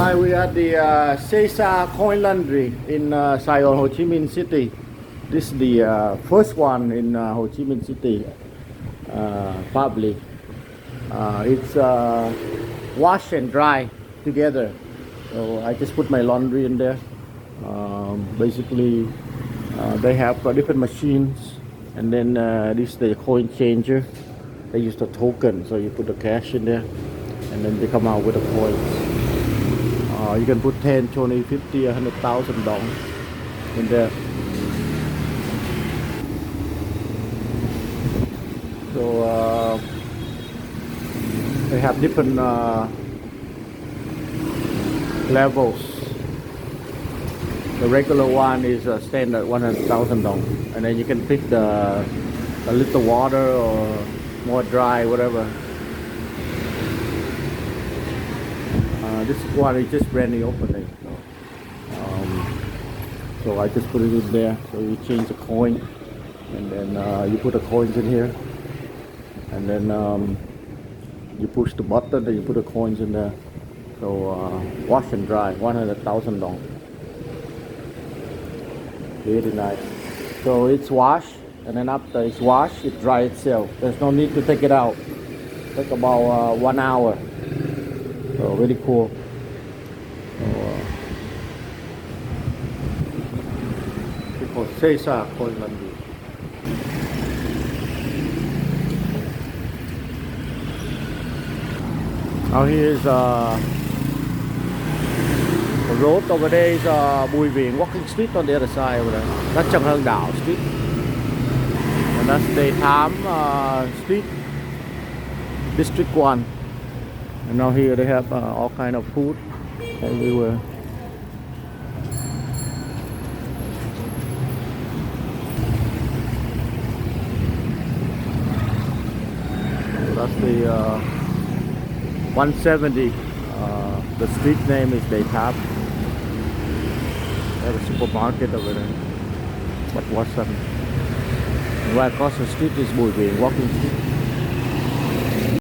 Hi, we are at the Sesa Coin Laundry in Saigon, Ho Chi Minh City. This is the first one in Ho Chi Minh City, probably. It's wash and dry together. So I just put my laundry in there. Basically, they have different machines, and then this is the coin changer. They use the token, so you put the cash in there, and then they come out with the coins. You can put 10, 20, 50, 100,000 dong in there. So they have different levels. The regular one is a standard 100,000 dong, and then you can pick a little water or more dry, whatever. This one is just brand new opening, so I just put it in there. So you change the coin, and then you put the coins in here, and then you push the button and you put the coins in there. So wash and dry, 100,000 dong. Very nice. So it's wash, and then after it's washed, it dry itself. There's no need to take it out. Take about 1 hour. So very cool. It's called Sesa Coin Laundry. Now here is the road over there is Bùi Viện walking street on the other side over there. That's Trần Hưng Đạo street, and that's Đề Thám street, District 1. And now here they have all kind of food everywhere. So that's the 170. The street name is Đề Thám. They have a supermarket over there, but Watson. And right across the street is Bùi Viện walking street.